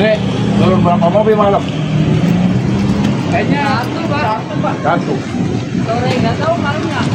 Ini turun berapa mobil malam? Kayaknya satu, Pak. Satu. Sore nggak tahu malamnya.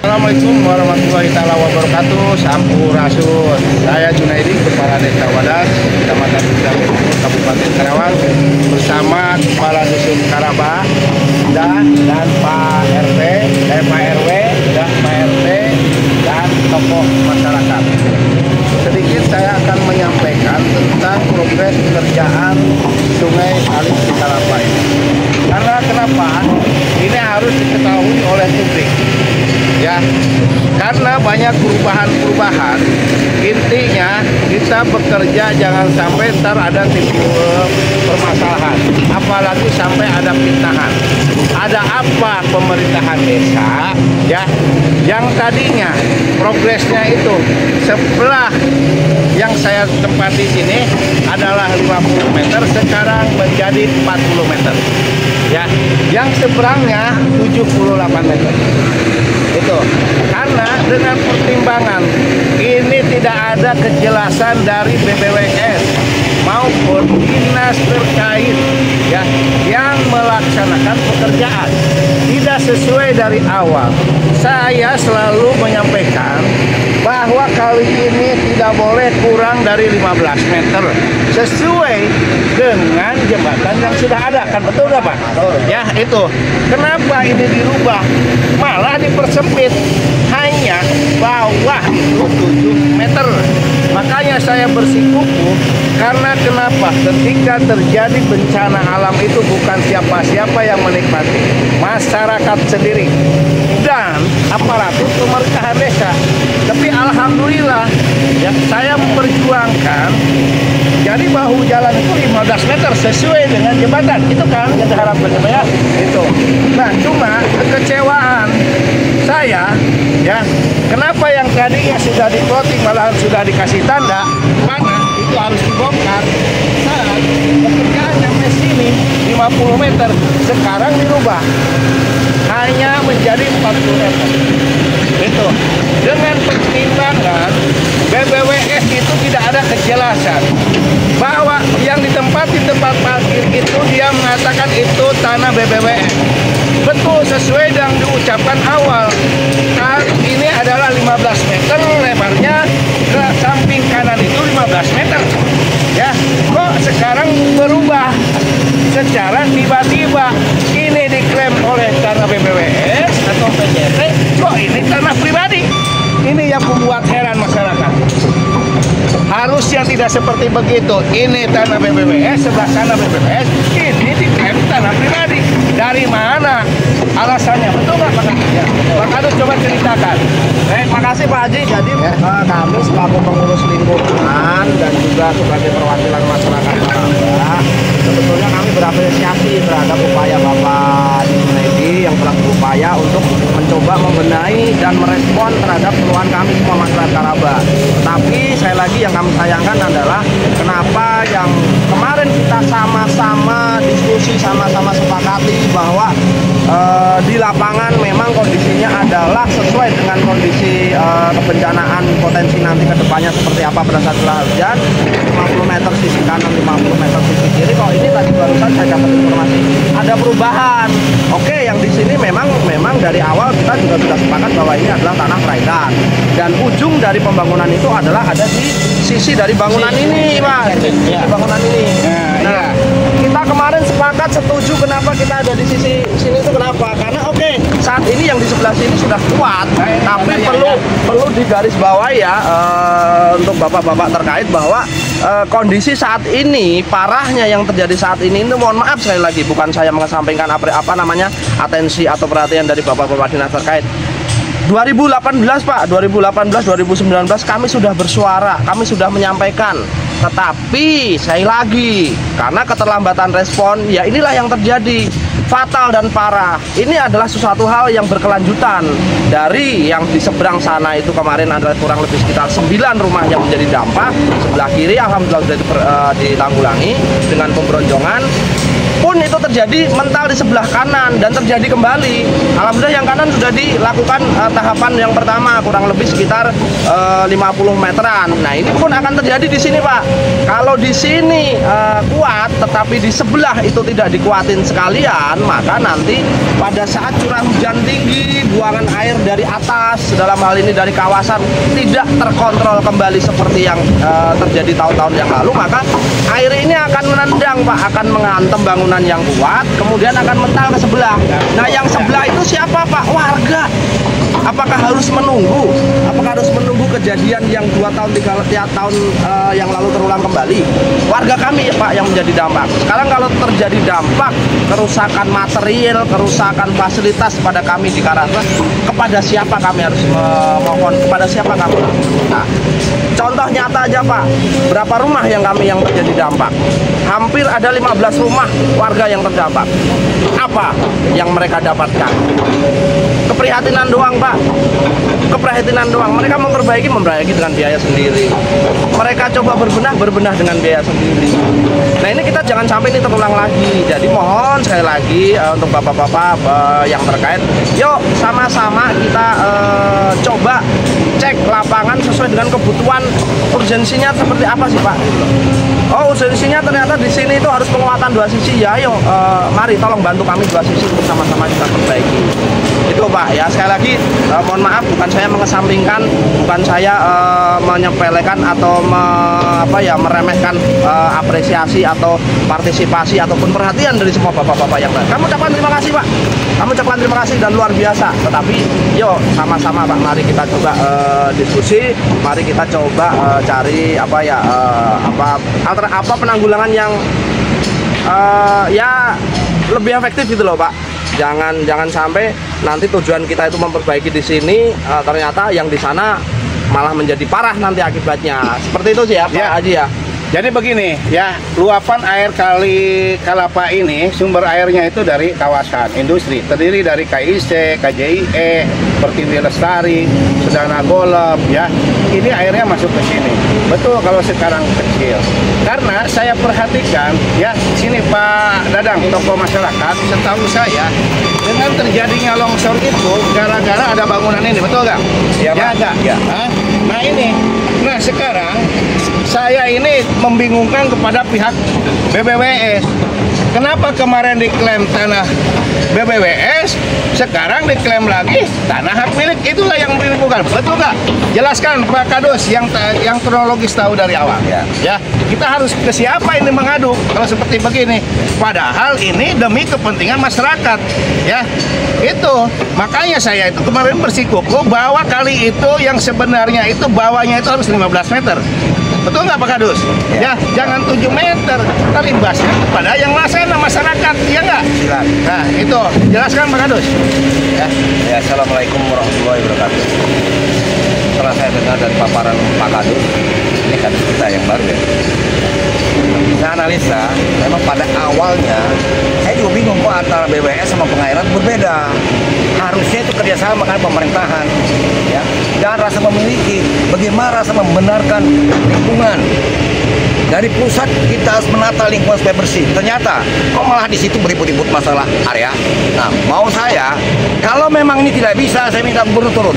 Assalamualaikum warahmatullahi wabarakatuh. Sampurasun. Saya Junaidi, Kepala Desa Wadas, Kecamatan Bintang, Kabupaten Karawang, bersama Kepala Dusun Karaba dan Pak RT, Pak RW, dan Pak RT dan tokoh masyarakat. Sedikit saya akan menyampaikan tentang progres pekerjaan Sungai Kali Cikalapa ini. Karena kenapa? Ini harus diketahui oleh publik. Ya, karena banyak perubahan-perubahan. Intinya kita bekerja jangan sampai ntar ada timbul permasalahan, apalagi sampai ada fitnahan. Ada apa pemerintahan desa ya yang tadinya progresnya itu sebelah yang saya tempati sini adalah 50 meter, sekarang menjadi 40 meter. Ya, yang seberangnya 78 meter. Itu karena dengan pertimbangan ini tidak ada kejelasan dari BPWS maupun dinas terkait ya yang melaksanakan pekerjaan, tidak sesuai dari awal. Saya selalu menyampaikan bahwa kali ini tidak boleh kurang dari 15 meter sesuai dengan jembatan yang sudah ada, kan betul nggak Pak? Ya itu. Kenapa ini dirubah? Malah dipersempit hanya bawah itu 7 meter. Makanya saya bersikukuh karena kenapa? Ketika terjadi bencana alam itu bukan siapa-siapa yang menikmati, masyarakat sendiri dan aparatur pemerintahan desa. Tapi alhamdulillah ya saya memperjuangkan jadi bahu jalan itu 15 meter sesuai dengan jembatan. Itu kan yang diharapkan ya. Itu. Nah, cuma kekecewaan saya ya, kenapa yang tadinya sudah di-plotting malahan sudah dikasih tanda mana itu harus dibongkar. Saat pekerjaan sampai sini 50 meter sekarang dirubah hanya menjadi 40 meter. Itu dengan pertimbangan BPWS itu tidak ada kejelasan bahwa yang ditempati tempat parkir itu dia mengatakan itu tanah BPWS. Betul sesuai yang diucapkan awal. Nah, ini adalah 15 meter lebarnya, ke samping kanan itu 15 meter. Ya, kok sekarang berubah secara tiba-tiba? Ini diklaim oleh tanah BPWS atau PJT, kok ini tanah pribadi? Ini yang membuat heran masyarakat. Harusnya tidak seperti begitu. Ini tanah BPWS, sebelah sana BPWS, ini diklaim tanah pribadi. Dari mana alasannya? Betul nggak Pak? Ya. Pak Kadus coba ceritakan. Baik, makasih Pak Haji. Jadi kami selaku pengurus lingkungan dan juga sebagai perwakilan masyarakat Karaba, sebetulnya kami berapresiasi terhadap upaya Bapak Junaidi yang telah berupaya untuk mencoba membenahi dan merespon terhadap keluhan kami semua masyarakat Karaba. Tapi saya lagi yang kami sayangkan adalah kenapa yang kemarin kita sama-sama diskusi, sama-sama sepakati bahwa di lapangan memang kondisinya adalah sesuai dengan kondisi kebencanaan potensi nanti kedepannya seperti apa pada saat curah hujan. 50 meter sisi kanan, 50 meter sisi kiri. Kalau ini tadi barusan saya dapat informasi ada perubahan. Oke, yang di sini memang dari awal kita juga sudah sepakat bahwa ini adalah tanah perairan dan ujung dari pembangunan itu adalah ada di sisi dari bangunan ini, Pak. Di bangunan ini. Nah, kita kemarin sepakat setuju kenapa kita ada di sisi sini itu kenapa? Karena oke, saat ini yang di sebelah sini sudah kuat, tapi perlu digarisbawahi ya untuk bapak-bapak terkait bahwa kondisi saat ini, parahnya yang terjadi saat ini itu, mohon maaf sekali lagi, bukan saya mengesampingkan atensi atau perhatian dari bapak-bapak dinas terkait. 2018 Pak, 2018, 2019 kami sudah bersuara, kami sudah menyampaikan. Tetapi sekali lagi, karena keterlambatan respon, ya inilah yang terjadi. Fatal dan parah. Ini adalah sesuatu hal yang berkelanjutan. Dari yang di seberang sana itu kemarin adalah kurang lebih sekitar 9 rumah yang menjadi dampak. Sebelah kiri alhamdulillah sudah ditanggulangi dengan pemberonjongan. Pun itu terjadi mental di sebelah kanan dan terjadi kembali. Alhamdulillah yang kanan sudah dilakukan tahapan yang pertama kurang lebih sekitar 50 meteran. Nah, ini pun akan terjadi di sini, Pak. Kalau di sini kuat tetapi di sebelah itu tidak dikuatin sekalian, maka nanti pada saat curah hujan tinggi, buangan air dari atas dalam hal ini dari kawasan tidak terkontrol kembali seperti yang terjadi tahun-tahun yang lalu, maka air ini akan menendang, Pak, akan menghantam bangunan yang kuat, kemudian akan mental ke sebelah. Nah, yang sebelah itu siapa, Pak? Warga. Apakah harus menunggu? Apakah harus menunggu kejadian yang 2 tahun, 3 tahun yang lalu terulang kembali? Warga kami, Pak, yang menjadi dampak. Sekarang kalau terjadi dampak kerusakan material, kerusakan fasilitas pada kami di Karangtengah, kepada siapa kami harus memohon? Kepada siapa kami? Nah, contoh nyata aja, Pak. Berapa rumah yang terjadi dampak? Hampir ada 15 rumah warga yang terdampak. Apa yang mereka dapatkan? Keprihatinan doang, Pak. Keprihatinan doang. Mereka memperbaiki dengan biaya sendiri. Mereka coba berbenah dengan biaya sendiri. Nah, ini kita jangan sampai ini terulang lagi. Jadi mohon sekali lagi untuk bapak-bapak yang terkait, yuk sama-sama kita coba cek lapangan sesuai dengan kebutuhan. Urgensinya seperti apa sih, Pak? Oh, urgensinya ternyata di sini itu harus penguatan 2 sisi. Ya, ayo mari tolong bantu kami 2 sisi untuk sama-sama kita perbaiki. Itu, Pak, ya. Sekali lagi mohon maaf, bukan saya mengesampingkan, bukan saya menyepelekan atau meremehkan apresiasi atau partisipasi ataupun perhatian dari semua bapak-bapak yang lain. Kami ucapkan terima kasih, Pak. Kami ucapkan terima kasih dan luar biasa. Tetapi yuk sama-sama, Pak, mari kita coba diskusi, mari kita coba cari apa penanggulangan yang ya lebih efektif gitu loh, Pak. Jangan sampai nanti tujuan kita itu memperbaiki di sini, ternyata yang di sana malah menjadi parah nanti akibatnya. Seperti itu sih ya, Pak Haji ya. Jadi begini ya, luapan air Kali Kalapa ini sumber airnya itu dari kawasan industri, terdiri dari KIC, KJIE, Pertiwi Lestari, Sedana Golep ya. Ini airnya masuk ke sini. Betul kalau sekarang kecil. Karena saya perhatikan ya, sini Pak Dadang, tokoh masyarakat, setahu saya dengan terjadinya longsor itu gara-gara ada bangunan ini, betul nggak? Ya, nggak? Ya. Nah ini, nah sekarang saya ini membingungkan kepada pihak BBWS. Kenapa kemarin diklaim tanah BBWS, sekarang diklaim lagi tanah hak milik? Itulah yang membingungkan, betul nggak? Jelaskan Pak Kadus yang kronologis tahu dari awal. Ya, kita harus ke siapa ini mengadu kalau seperti begini? Padahal ini demi kepentingan masyarakat. Ya, itu makanya saya itu kemarin bersikukuh bahwa kali itu yang sebenarnya itu bawahnya itu harus 15 meter. Betul nggak, Pak Kadus? Ya, jangan 7 meter. Terlibatnya kepada yang masyarakat, ya nggak? Silakan. Nah, itu jelaskan, Pak Kadus. Ya, assalamualaikum warahmatullahi wabarakatuh. Setelah saya dengar dari paparan Pak Kadus, ini Kadus kita yang baru ya. Saya analisa, memang pada awalnya saya juga bingung kok antara BWS sama pengairan berbeda. Harusnya itu kerjasama dengan pemerintahan, ya. Jangan rasa memiliki, bagaimana rasa membenarkan lingkungan. Dari pusat kita harus menata lingkungan supaya bersih. Ternyata kok malah di situ beribut-ribut masalah area. Nah, mau saya kalau memang ini tidak bisa, saya minta gubernur turun.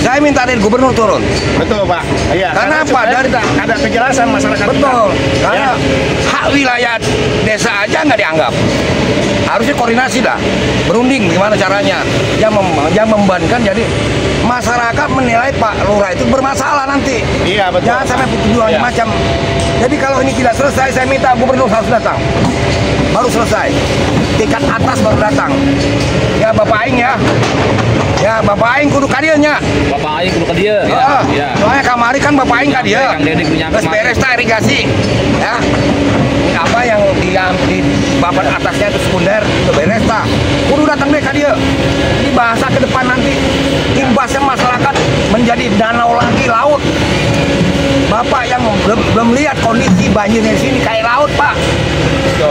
Saya minta dari gubernur turun. Betul Pak. Iya. Karena apa? supaya Dari ada kejelasan masyarakat. betul. Kita. Karena hak wilayah desa aja nggak dianggap. Harusnya koordinasi dah, berunding gimana caranya. Yang membebankan jadi masyarakat menilai Pak Lurah itu bermasalah nanti. Iya betul. Jangan sampai tujuan Iya. macam. Jadi kalau ini tidak selesai, saya minta gubernur harus datang. Baru selesai. Tingkat atas baru datang. Ya Bapak Aing ya. Ya Bapak Aing kudu kadieunya. Bapak Aing kudu ke dia. Ya. Soalnya kamari kan Bapak Aing ka dieu. Kang Deddy punya Terus beres ta irigasi. Ya. Ini apa yang di babat atasnya itu sekunder, itu beres ta. Kudu datang deh ka dieu. Ini bahasa ke depan nanti imbasnya masyarakat menjadi danau lagi laut. Bapak yang belum lihat kondisi banjirnya di sini kayak laut, Pak.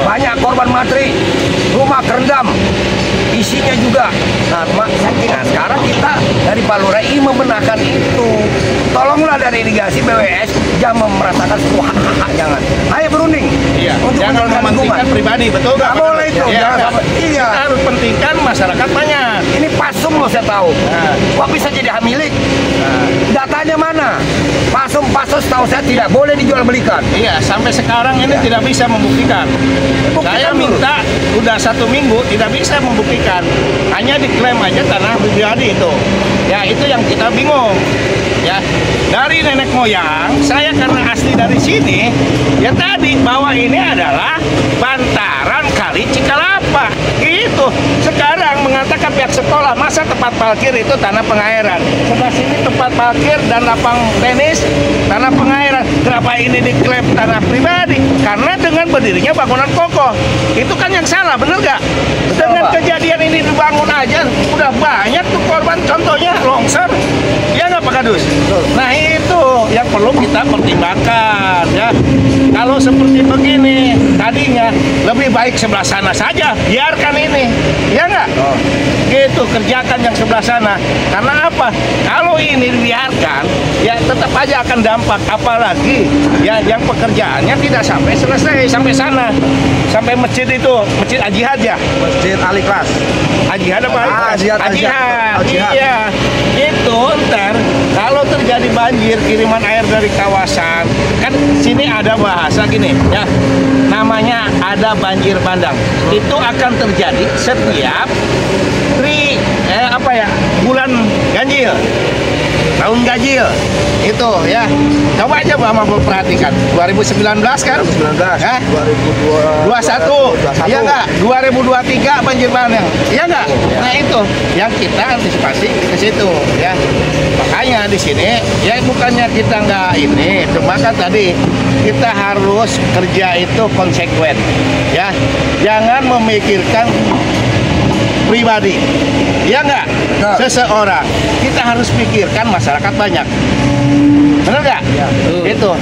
Banyak korban mati, rumah kerendam, isinya juga. Nah, saya kira sekarang kita dari Pak Lurah ingin membenahkan itu. Tolonglah dari irigasi BWS, jangan merasakan semua hak-hak, jangan. Ayo berunding. Iya. Untuk Jangan menjaga mementingkan lingkungan. pribadi, betul nggak? Nggak Pak? boleh itu, Iya, jangan nggak. sampai- iya. Kita harus pentingkan masyarakat banyak. Ini pasum loh saya tahu. Nah. Kok bisa jadi hak milik? Nah, Datanya mana? Pasum setahu saya tidak boleh dijual belikan. iya, sampai sekarang ini tidak bisa membuktikan. Saya dulu. minta udah 1 minggu tidak bisa membuktikan. Hanya diklaim aja tanah pribadi itu. Ya itu yang kita bingung. Ya dari nenek moyang saya karena asli dari sini ya tadi bahwa ini adalah bantaran kali Cikalapa gitu. Sekarang mengatakan pihak sekolah masa tempat parkir itu tanah pengairan, sebelah sini tempat parkir dan lapang tenis tanah pengairan. Kenapa ini diklaim tanah pribadi? Karena dengan berdirinya bangunan kokoh itu kan yang salah, bener gak? Dengan Pak. kejadian ini dibangun aja udah banyak tuh korban, contohnya longsor. Ya nggak Pak Kadus? Nah itu yang perlu kita pertimbangkan ya. Kalau seperti begini tadinya lebih baik sebelah sana saja, biarkan ini, ya nggak? Gitu kerjakan yang sebelah sana. Karena apa? Kalau ini dibiarkan, ya tetap aja akan dampak. Apalagi ya yang pekerjaannya tidak sampai selesai sampai sana, sampai masjid itu, masjid Al-Jihad ya. Masjid Al-Ikhlas. Al-Jihad apa? Al-Jihad, Al-Jihad. Al-Jihad. Iya. Itu ntar kalau terjadi banjir kiriman air dari kawasan, kan sini ada bahasa gini ya. Namanya ada banjir bandang. Itu akan terjadi setiap bulan ganjil. Tahun ganjil. Itu ya. Coba aja Mama perhatikan. 2019 kan? 2019. Eh? 2021. 21, iya nggak? 2023 banjir bandang, iya nggak? Nah itu yang kita antisipasi ke situ, ya. Makanya di sini, ya bukannya kita nggak ini, cuma kan tadi kita harus kerja itu konsekuen, ya. Jangan memikirkan pribadi, ya nggak? Seseorang, kita harus pikirkan masyarakat banyak, benar nggak? Ya, Itu.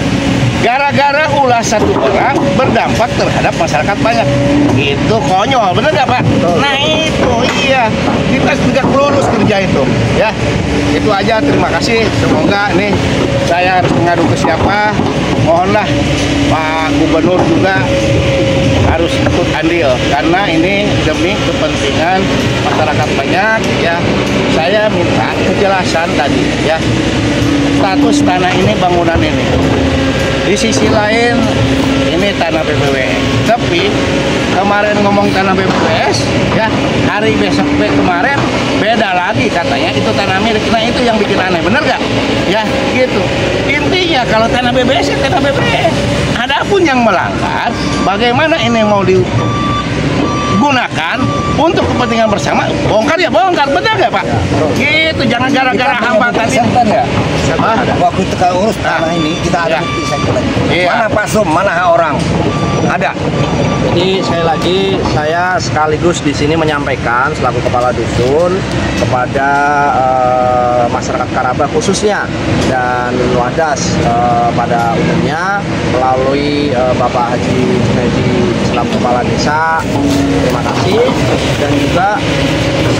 Gara-gara ulah satu orang berdampak terhadap masyarakat banyak. Itu konyol, bener nggak Pak? Nah itu, iya. Kita tegak lurus kerja itu. Ya, itu aja. Terima kasih. Semoga nih saya harus mengadu ke siapa. Mohonlah Pak Gubernur juga harus ikut andil. Karena ini demi kepentingan masyarakat banyak. Ya, saya minta kejelasan tadi. Ya, status tanah ini, bangunan ini. Di sisi lain ini tanah BPWS. Tapi kemarin ngomong tanah BPWS, ya hari besok kemarin beda lagi katanya itu tanah milik. Nah itu yang bikin aneh, bener gak? Ya gitu. Intinya kalau tanah BPWS ya tanah BPWS. Adapun yang melanggar, bagaimana ini mau digunakan untuk kepentingan bersama, bongkar ya bongkar, bener gak Pak? Gitu, jangan gara-gara hambatan ini. Ya. Hah? Waktu kita urus tanah ini, kita ada Ya. bukti saya kira. Iya. Mana pasum, mana hak orang. Ada. Jadi sekali lagi saya sekaligus di sini menyampaikan selaku kepala dusun kepada masyarakat Karaba khususnya dan Wadas pada umumnya melalui Bapak Haji Junaidi selaku kepala desa. Terima kasih, dan juga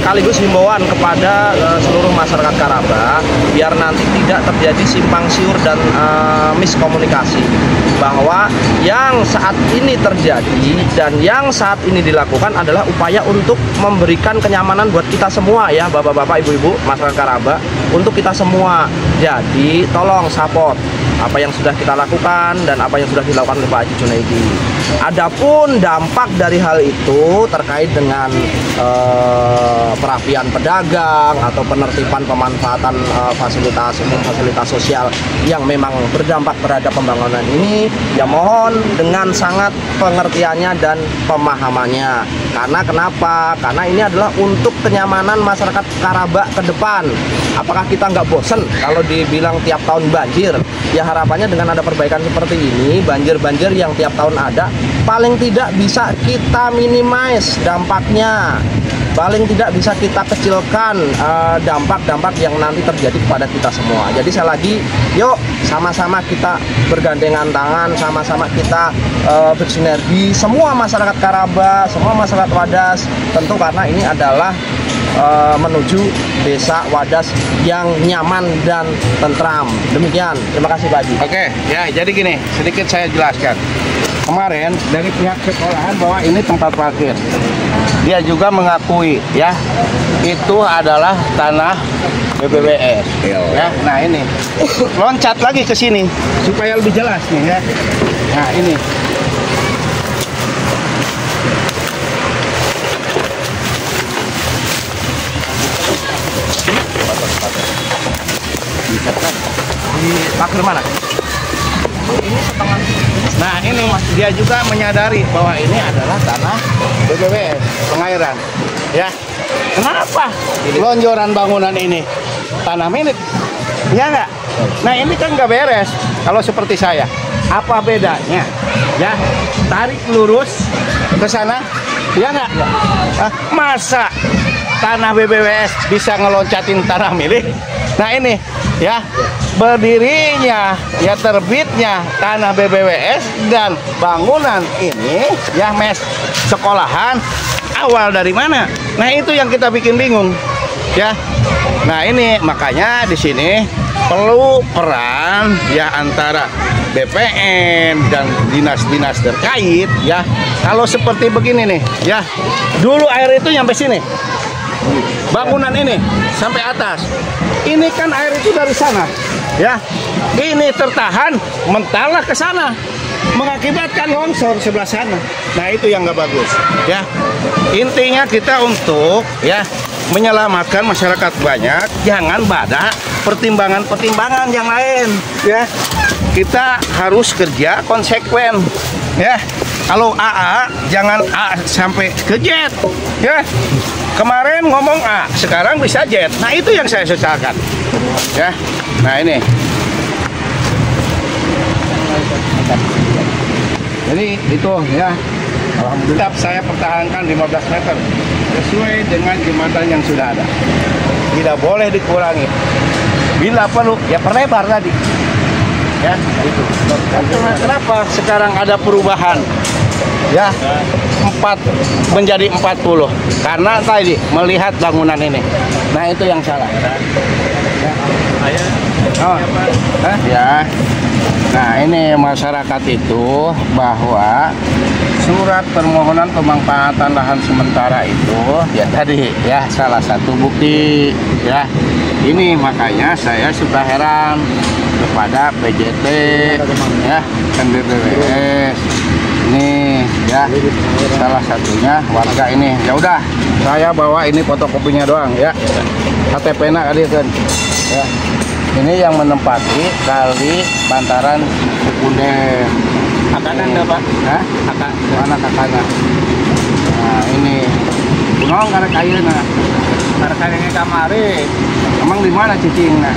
sekaligus himbauan kepada seluruh masyarakat Karaba biar nanti tidak terjadi simpang siur dan miskomunikasi bahwa yang saat ini terjadi dan yang saat ini dilakukan adalah upaya untuk memberikan kenyamanan buat kita semua ya, bapak-bapak, ibu-ibu, masyarakat Karaba, untuk kita semua. Jadi tolong support apa yang sudah kita lakukan dan apa yang sudah dilakukan oleh Pak Haji Junaidi. Adapun dampak dari hal itu terkait dengan perapian pedagang atau penertiban pemanfaatan fasilitas umum, fasilitas sosial yang memang berdampak terhadap pembangunan ini, ya mohon dengan sangat pengertiannya dan pemahamannya. Karena kenapa? Karena ini adalah untuk kenyamanan masyarakat Karaba ke depan. Apakah kita nggak bosen kalau dibilang tiap tahun banjir? Ya harapannya dengan ada perbaikan seperti ini, banjir-banjir yang tiap tahun ada, paling tidak bisa kita minimize dampaknya. Paling tidak bisa kita kecilkan dampak-dampak yang nanti terjadi kepada kita semua. Jadi sekali lagi, yuk sama-sama kita bergandengan tangan, sama-sama kita bersinergi, semua masyarakat Karaba, semua masyarakat Wadas, tentu karena ini adalah menuju desa Wadas yang nyaman dan tentram. Demikian, terima kasih Pak Haji. Oke, ya jadi gini, sedikit saya jelaskan. Kemarin dari pihak sekolahan bahwa ini tempat parkir. Dia juga mengakui ya, itu adalah tanah BBWS. Ya, nah ini loncat lagi ke sini supaya lebih jelas nih ya. Nah ini. Di parkir mana? Nah ini dia juga menyadari bahwa ini adalah tanah BBWS pengairan. Ya, kenapa lonjoran bangunan ini tanah milik? Ya nggak? Nah ini kan nggak beres. Kalau seperti saya, apa bedanya? Ya, tarik lurus ke sana. Ya nggak? Masa tanah BBWS bisa ngeloncatin tanah milik? Nah ini ya, berdirinya ya terbitnya tanah BBWS dan bangunan ini ya mes sekolahan awal dari mana? Nah itu yang kita bikin bingung ya. Nah ini makanya di sini perlu peran ya antara BPN dan dinas-dinas terkait ya. Kalau seperti begini nih ya, dulu air itu nyampe sini, bangunan ini sampai atas. Ini kan air itu dari sana ya, ini tertahan mentallah ke sana, mengakibatkan longsor sebelah sana. Nah itu yang nggak bagus ya. Intinya kita untuk ya menyelamatkan masyarakat banyak, jangan pada pertimbangan-pertimbangan yang lain ya. Kita harus kerja konsekuen ya. Kalau AA jangan A sampai ke Z ya. Kemarin ngomong A, sekarang bisa Z. Nah itu yang saya sesalkan ya. Nah ini jadi itu ya, alhamdulillah saya pertahankan 15 meter sesuai dengan jembatan yang sudah ada, tidak boleh dikurangi. Bila perlu ya perlebar tadi ya itu. Kenapa sekarang ada perubahan ya 4 menjadi 40? Karena tadi melihat bangunan ini. Nah itu yang salah ya. Oh, ya. Nah ini masyarakat itu bahwa surat permohonan pemanfaatan lahan sementara itu ya tadi ya salah satu bukti ya. Ini makanya saya suka heran kepada PJT ya dan BBWS ini ya, salah satunya warga ini. Ya udah, saya bawa ini fotokopinya doang ya, KTP-nya kali kan ya. Ini yang menempati kali Bantaran Sekunder. Kakaknya ada Pak? Hah? Kakak mana kakaknya? Nah ini, bunong karena kayu nah. Harganya kamari. Emang di mana cicingnya?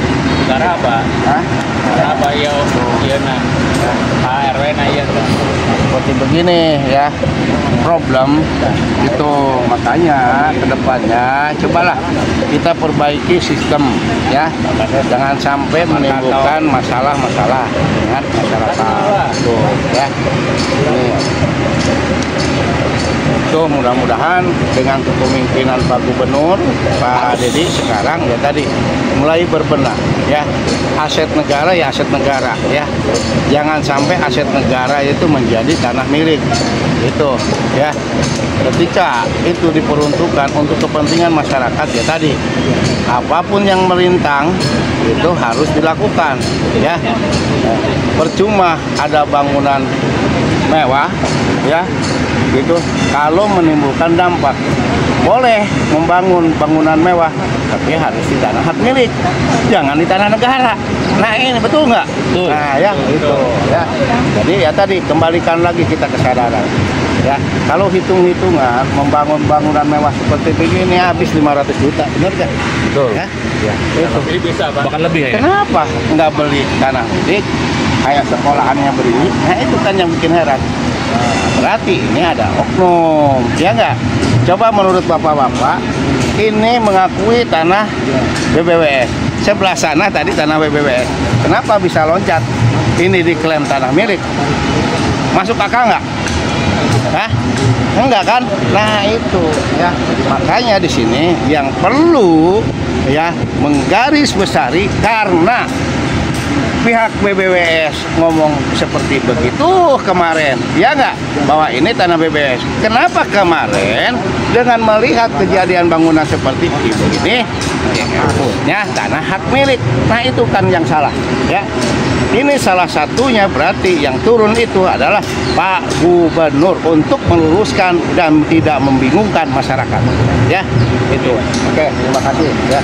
Garaba. Hah? Garaba iya nah. RW na iya tuh. Seperti begini ya problem itu, makanya kedepannya cobalah kita perbaiki sistem ya, jangan sampai menimbulkan masalah-masalah dengan masyarakat tuh ya. Ini tuh mudah-mudahan dengan kepemimpinan Pak Gubernur Pak Dedi sekarang ya tadi mulai berbenah ya, aset negara ya aset negara ya, jangan sampai aset negara itu menjadi tanah milik itu ya. Ketika itu diperuntukkan untuk kepentingan masyarakat ya tadi, apapun yang melintang itu harus dilakukan ya. Percuma ada bangunan mewah ya gitu kalau menimbulkan dampak. Boleh membangun bangunan mewah tapi harus di tanah hak milik, jangan di tanah negara. Nah ini betul nggak? Nah ya itu ya. Jadi ya tadi kembalikan lagi kita kesadaran ya. Kalau hitung-hitungan membangun bangunan mewah seperti begini habis 500 juta, benar nggak? Betul. Ya, ya itu. Jadi bisa Pak. Bahkan lebih ya. Kenapa nggak beli tanah milik kayak sekolahannya beli? Nah itu kan yang bikin heran. Nah, berarti ini ada oknum, ya nggak? Coba menurut bapak-bapak, ini mengakui tanah BBWS. Sebelah sana tadi tanah BBWS. Kenapa bisa loncat? Ini diklaim tanah milik. Masuk akal nggak? Hah? Enggak kan? Nah itu ya. Makanya di sini yang perlu ya menggaris besari, karena pihak BBWS ngomong seperti begitu kemarin, ya nggak, bahwa ini tanah BBWS. Kenapa kemarin dengan melihat kejadian bangunan seperti ini, ya tanah hak milik? Nah itu kan yang salah, ya. Ini salah satunya berarti yang turun itu adalah Pak Gubernur untuk meluruskan dan tidak membingungkan masyarakat, ya. Itu. Oke, terima kasih, ya.